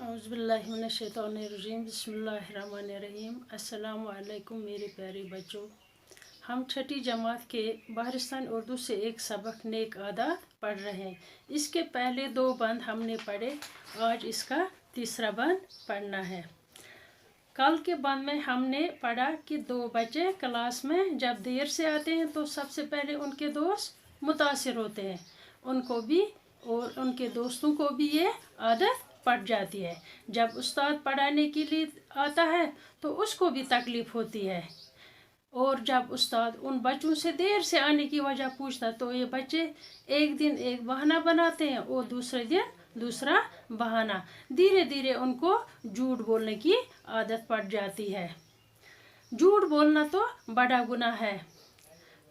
औज़ुबिल्लाहिमिनश्शैतानिर्रजीम बिस्मिल्लाहिर्रहमानिर्रहीम। अस्सलाम वालेकुम मेरे प्यारे बच्चों। हम छठी जमात के बाहरिस्तान उर्दू से एक सबक नेक आदात पढ़ रहे हैं। इसके पहले 2 बंद हमने पढ़े, आज इसका तीसरा बंद पढ़ना है। कल के बंद में हमने पढ़ा कि 2 बच्चे क्लास में जब देर से आते हैं तो सबसे पहले उनके दोस्त मुतासिर होते हैं, उनको भी और उनके दोस्तों को भी ये आदत पड़ जाती है। जब उस्ताद पढ़ाने के लिए आता है तो उसको भी तकलीफ़ होती है, और जब उस्ताद उन बच्चों से देर से आने की वजह पूछता तो ये बच्चे एक दिन एक बहाना बनाते हैं और दूसरे दिन दूसरा बहाना। धीरे धीरे उनको झूठ बोलने की आदत पड़ जाती है। झूठ बोलना तो बड़ा गुनाह है।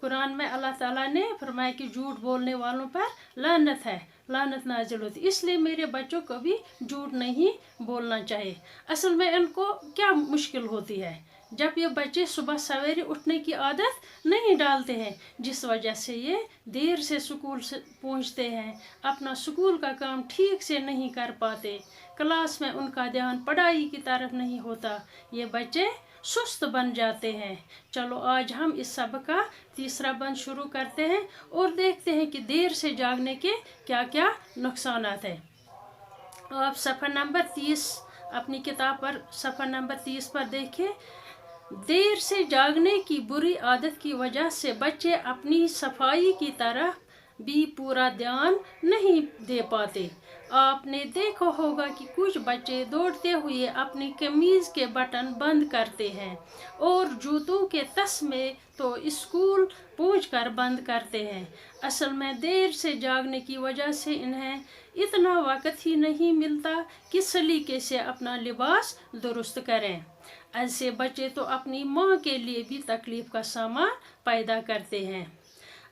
कुरान में अल्लाह ताला ने फरमाया कि झूठ बोलने वालों पर लानत है, लानत नाजिल होती। इसलिए मेरे बच्चों को भी झूठ नहीं बोलना चाहिए। असल में इनको क्या मुश्किल होती है, जब ये बच्चे सुबह सवेरे उठने की आदत नहीं डालते हैं, जिस वजह से ये देर से स्कूल से पहुंचते हैं, अपना स्कूल का काम ठीक से नहीं कर पाते, क्लास में उनका ध्यान पढ़ाई की तरफ नहीं होता, ये बच्चे सुस्त बन जाते हैं। चलो आज हम इस सबक का तीसरा बंद शुरू करते हैं और देखते हैं कि देर से जागने के क्या क्या नुकसानात हैं। आप सफ़ा नंबर 30 अपनी किताब पर सफ़ा नंबर 30 पर देखें। देर से जागने की बुरी आदत की वजह से बच्चे अपनी सफाई की तरफ भी पूरा ध्यान नहीं दे पाते। आपने देखा होगा कि कुछ बच्चे दौड़ते हुए अपनी कमीज़ के बटन बंद करते हैं और जूतों के तस्मे तो स्कूल पहुंचकर बंद करते हैं। असल में देर से जागने की वजह से इन्हें इतना वक़्त ही नहीं मिलता कि सलीके से अपना लिबास दुरुस्त करें। ऐसे बच्चे तो अपनी माँ के लिए भी तकलीफ़ का सामान पैदा करते हैं।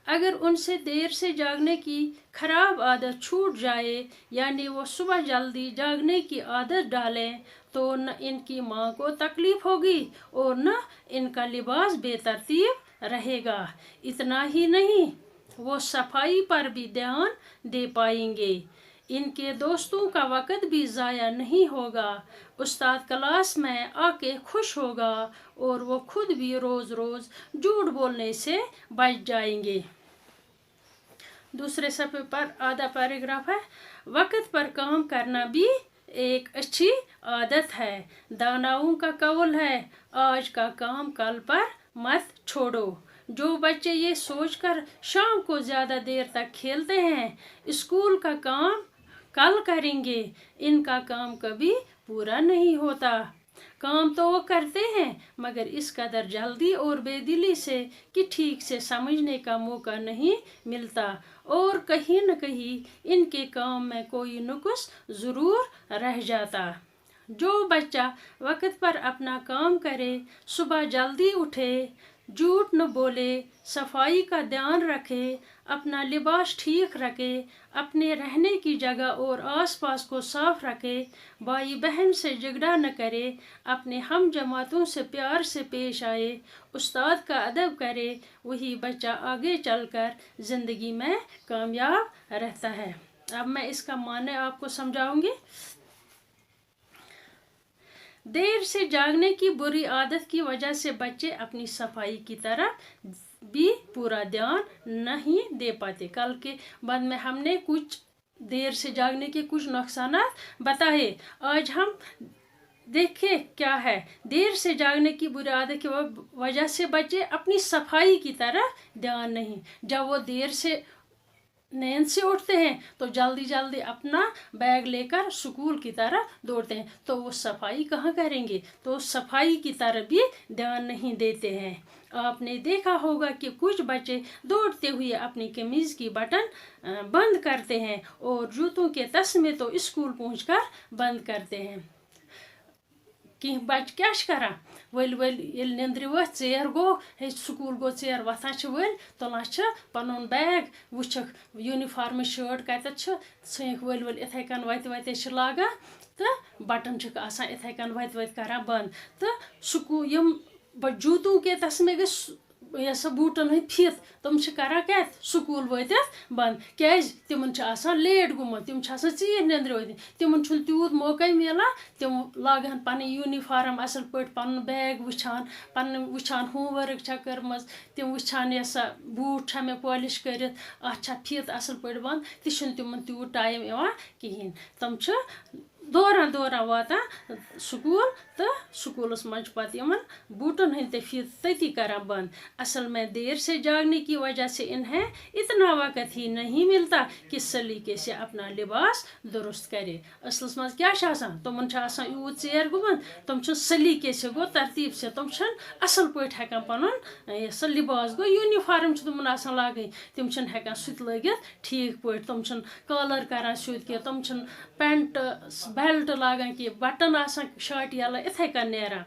अगर उनसे देर से जागने की खराब आदत छूट जाए, यानी वो सुबह जल्दी जागने की आदत डालें, तो न इनकी माँ को तकलीफ़ होगी और न इनका लिबास बेतरतीब रहेगा। इतना ही नहीं, वो सफाई पर भी ध्यान दे पाएंगे। इनके दोस्तों का वक़्त भी ज़ाया नहीं होगा। उस्ताद क्लास में आके खुश होगा और वो खुद भी रोज़ रोज़ झूठ बोलने से बच जाएंगे। दूसरे सफ़े पर आधा पैराग्राफ है। वक़्त पर काम करना भी एक अच्छी आदत है। दानाओं का कौल है, आज का काम कल पर मत छोड़ो। जो बच्चे ये सोचकर शाम को ज़्यादा देर तक खेलते हैं, स्कूल का काम कल करेंगे, इनका काम कभी पूरा नहीं होता। काम तो वो करते हैं मगर इस कदर जल्दी और बेदिली से कि ठीक से समझने का मौका नहीं मिलता, और कहीं न कहीं इनके काम में कोई नुक्स ज़रूर रह जाता। जो बच्चा वक़्त पर अपना काम करे, सुबह जल्दी उठे, झूठ न बोले, सफाई का ध्यान रखे, अपना लिबास ठीक रखे, अपने रहने की जगह और आसपास को साफ रखे, भाई बहन से झगड़ा न करे, अपने हम जमातों से प्यार से पेश आए, उस्ताद का अदब करे, वही बच्चा आगे चलकर ज़िंदगी में कामयाब रहता है। अब मैं इसका माने आपको समझाऊंगी। देर से जागने की बुरी आदत की वजह से बच्चे अपनी सफाई की तरफ भी पूरा ध्यान नहीं दे पाते। कल के बाद में हमने कुछ देर से जागने के कुछ नुकसान बताए। आज हम देखें क्या है। देर से जागने की बुरी आदत की वजह से बच्चे अपनी सफाई की तरफ ध्यान नहीं। जब वो देर से नींद से उठते हैं तो जल्दी जल्दी अपना बैग लेकर स्कूल की तरफ दौड़ते हैं, तो वो सफाई कहाँ करेंगे, तो सफाई की तरफ भी ध्यान नहीं देते हैं। आपने देखा होगा कि कुछ बच्चे दौड़ते हुए अपनी कमीज़ की बटन बंद करते हैं और जूतों के तस्मे तो स्कूल पहुंचकर बंद करते हैं। कि बच क्या करा वल वल ये निंद्र वथ चेर गो हे स्कूल गो चेर वथान वल तुलान पन बैग वुचक यूनिफॉर्म शर्ट कत छक वल वल इथे कन वत वत लागा तो बटन इथे कन वत वत करा बंद, तो स्कूल यम जूतों के तस्मे गए यह बूटन हंद फित तम करा क्या स्कूल वतित बंद क्या तिमन लेट गुमुत तिम चीर नंद्र वत तिमन तूत मौका मिलान तिम लागन पन यूनिफॉर्म असल पे पन बैग वुचान पन वुचान होमवर्क छा कर्म तिम वुचान यह बूट छा मे पॉलिश कर अत फित असल पे बंद तम तिमन तूत टाइम इवान कहें तम दौरान दौरान वातान स्कूल तो स्कूलस मज पत बूटन हंद फित तती करा बंद। असल में देर से जागने की वजह से इन्हें इतना वक़्त ही नहीं मिलता कि सलीके से अपना लिबास दुरुस्त करे। असलस मज क्या तुमन यूत चेर गुमत तुम सलीके से गो तरतीब से तुम असल पे हेकान पन सह लिबास गो यूनिफॉर्म तुमन लागन तिम हेकान सुत लगित ठीक पे तुम कॉलर करान सुत कि तुम पेंट बेल्ट लागान कि बटन आसान शर्ट यला इथे कन नेरा।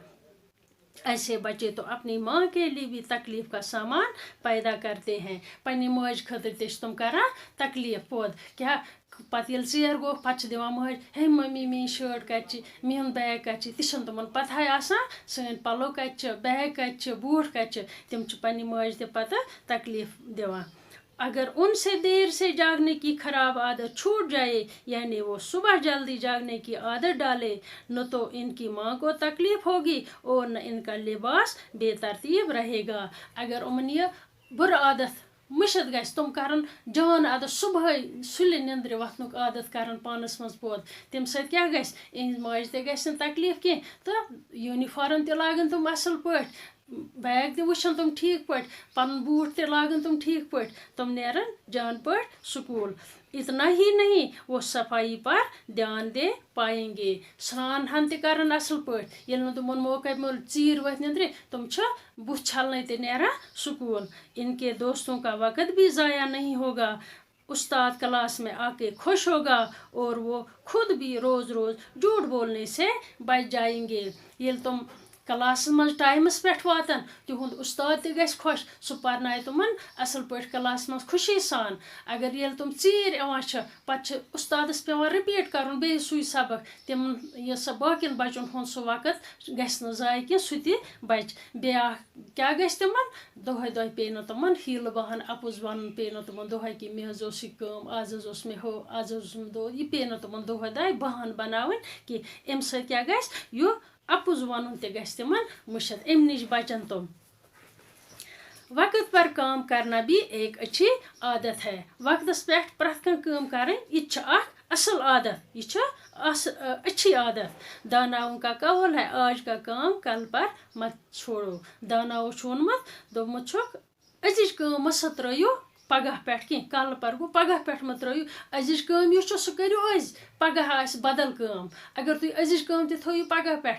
ऐसे बच्चे तो अपनी माँ के लिए भी तकलीफ का सामान पैदा करते हैं। पन्नी मज खतर तुम करा तकलीफ पोद क्या पत ये चेर गो पे दिवान मज हे मम्मी मेरी शर्ट कत मेन बैग कत तम तुम पता आसान सन पलो कत बैग कत बूट कत तम पन्नी मज ते पता तकलीफ दिवान। अगर उनसे देर से जागने की खराब आदत छूट जाए यानी वो सुबह जल्दी जागने की आदत डाले न तो इनकी माँ को तकलीफ होगी और न इनका लिबास बेतरतीब रहेगा। अगर उमन यह बुरा आदत मुशत गस तुम करन जान आदत सुबह सुल नंद्र वथनुक आदत करन पानस मज पोद तम सत क्या गस इन माज ते गस तकलीफ की तो यूनिफॉर्म ते लागन तुम असल पे बैग ते वुचन तुम ठीक पे पन बूट ते लागन तुम ठीक पे तुम नेरन जान पे स्कूल। इतना ही नहीं वो सफाई पर ध्यान दे पाएंगे स्नान हन ते करन असल पे ये तुम मौका मिल चीर वत नंद्र तुम बुथ छलने ते नेरा स्कूल। इनके दोस्तों का वक़्त भी ज़ाया नहीं होगा। उस्ताद क्लास में आके खुश होगा और वो खुद भी रोज़ रोज़ झूठ बोलने से बच जाएंगे। ये तुम क्लास मज टाइमस पे वातान तिहुंद उस्ताद ते गस खुश सह पर्नाय तुमन असल पे क्लास मज खुशी सान। अगर ये तुम चीर इवान पे उस्तादस पेवान रिपीट कर बे सुई सबक तम यह बाकिन बचन हूं सह वक़्त गस न जाय कि सह ति बच ब्या क्या गस तिमन दोहे दोहे पे न तुमन हील बहन अपुज वन पे न तुमन दोहे कि मे हज कम आज हज मे हो आज दो यह पे न तुमन दोहे दोहे बहन बनावन कि अम सत क्या गस यु अपुज वन ते गस तिमन मुशत अम नश बचन तुम। वक़्त पर काम करना भी एक अच्छी आदत है। वक़्तस पे प्रथ काम करें यह असल आदत यह अच्छी आदत। दानाओं का कौल है आज का काम कल पर मत छोड़ो। दानाओ वोनमुत दोमुत छुक अजिज काम मत त्रो पगह पे कह कल पर गो पगह पे मत त्रो अजिज काम यह सह करो अज पगह आस बदल काम। अगर तुम अजिज काम थो पगह पे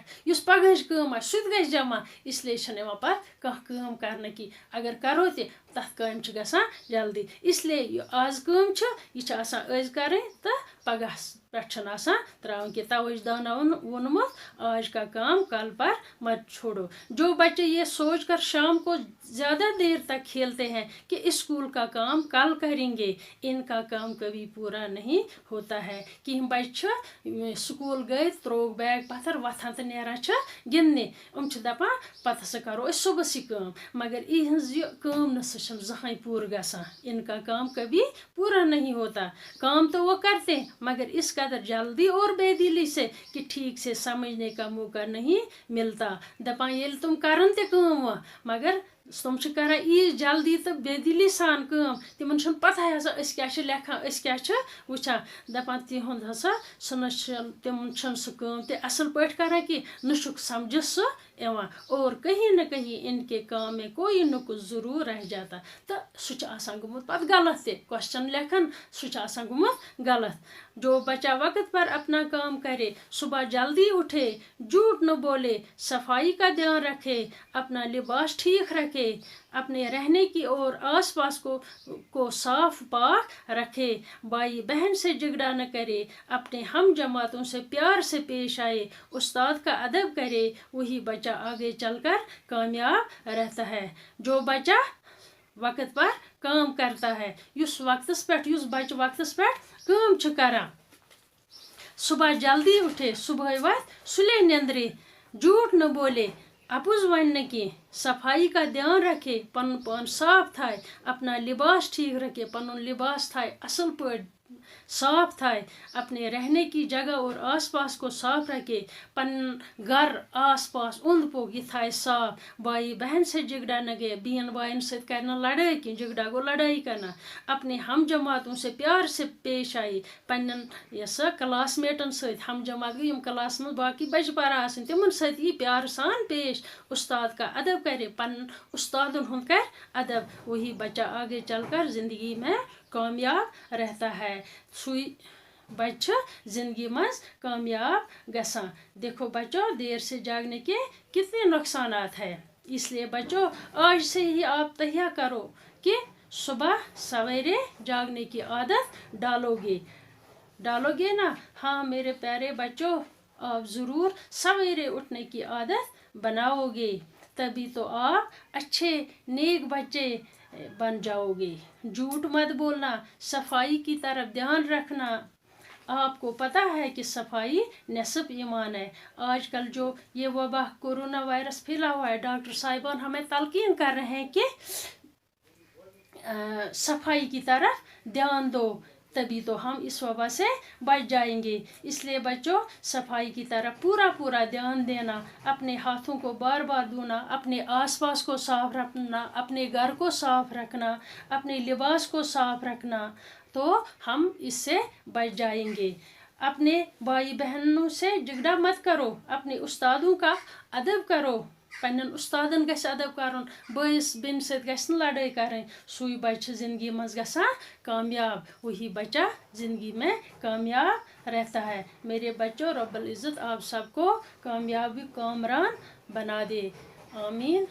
पगह काम सह गस जमा इसलिए पे कम करने की अगर करो तथ काम गसान जल्दी। इसलिए आज काम यह अज करें तो पगह पे त्रावन कि तवे दाना वोनमुत आज का काम कल पर मत छोड़ो। जो बच्चे ये सोच कर शाम को ज़्यादा देर तक खेलते हैं कि स्कूल का काम कल करेंगे इनका काम कभी पूरा नहीं होता है। कि बच्चे स्कूल गए त्रोग बैग पत्थर वथान तो नेरान गिंदने दपान पत हसा करो सुबह काम मगर इहज काम न जहाँ पूरा गसान इनका काम कभी पूरा नहीं होता। काम तो वो करते हैं मगर इस कदर जल्दी और बेदिली से कि ठीक से समझने का मौका नहीं मिलता। दपान ये तुम करन ते काम मगर तुम करा यी जल्दी तो बेदिली सान काम तिमन पता हसा क्या लेखान क्या वुचान दपान तिहुंद हसा तिमन सह काम ते असल पे करा कि नुक समझ सह इवान और कहीं न कहीं इनके काम में कोई न कुछ जरूर रह जाता तो सह गुमुत पत गलत ते क्वेश्चन लेखन सह गुमुत गलत। जो बच्चा वक़्त पर अपना काम करे सुबह जल्दी उठे झूठ न बोले सफाई का ध्यान रखे अपना लिबास ठीक रखे अपने रहने की और आसपास को साफ पाक रखे भाई बहन से झगड़ा न करे अपने हम जमातों से प्यार से पेश आए उस्ताद का अदब करे वही बच्चा आगे चलकर कामयाब रहता है। जो बच्चा वक़्त पर काम करता है युस वक्तस पे युस बच्चा वक्तस पे काम करा सुबह जल्दी उठे सुबह वत सुले नंद्रे झूठ न बोले अपुज वन न की सफाई का ध्यान रखे, पन पान साफ थाए, अपना लिबास ठीक रखे, पन लिबास थाए असल पर साफ थाए, अपने रहने की जगह और आसपास को साफ रखे, पन घर आसपास उंद पोग ये थाए साफ, भाई बहन से झगड़ा न गए, बहन भाई से करना लड़ाई की, झगड़ा को लड़ाई करना, अपने हम जमातों से प्यार से पेश आई, पन्न यसा क्लासमेटन से हम जमात गई क्लास में बाकी बच पारा तिमन सही प्यार सान पेश, उस्ताद का अदब करे, पन उस्तादन हुन कर अदब, वही बच्चा आगे चलकर जिंदगी में कामयाब रहता है, सुई बच्चा जिंदगी में कामयाब गसा। देखो बच्चों, देर से जागने के कितने नुकसानात है, इसलिए बच्चों आज से ही आप तैयार करो कि सुबह सवेरे जागने की आदत डालोगे ना। हाँ मेरे प्यारे बच्चों, आप ज़रूर सवेरे उठने की आदत बनाओगे, तभी तो आप अच्छे नेक बच्चे बन जाओगे। झूठ मत बोलना, सफाई की तरफ ध्यान रखना। आपको पता है कि सफाई नस्ब ईमान है। आजकल जो ये वबा कोरोना वायरस फैला हुआ है, डॉक्टर साहिबान हमें तलकीन कर रहे हैं कि सफाई की तरफ ध्यान दो, तभी तो हम इस वबा से बच जाएंगे। इसलिए बच्चों सफाई की तरफ पूरा ध्यान देना, अपने हाथों को बार बार धोना, अपने आसपास को साफ रखना, अपने घर को साफ रखना, अपने लिबास को साफ रखना, तो हम इससे बच जाएंगे। अपने भाई बहनों से झगड़ा मत करो, अपने उस्तादों का अदब करो, पन्न उस्तादन गस अदब करन, बस बिन सत गस लड़ाई करें, सुई बच्चा जिंदगी मज गसा कामयाब, वही बच्चा जिंदगी में कामयाब रहता है। मेरे बच्चों, रब्बुल इज़्ज़त आप सबको कामयाबी कामरान बना दे, आमीन।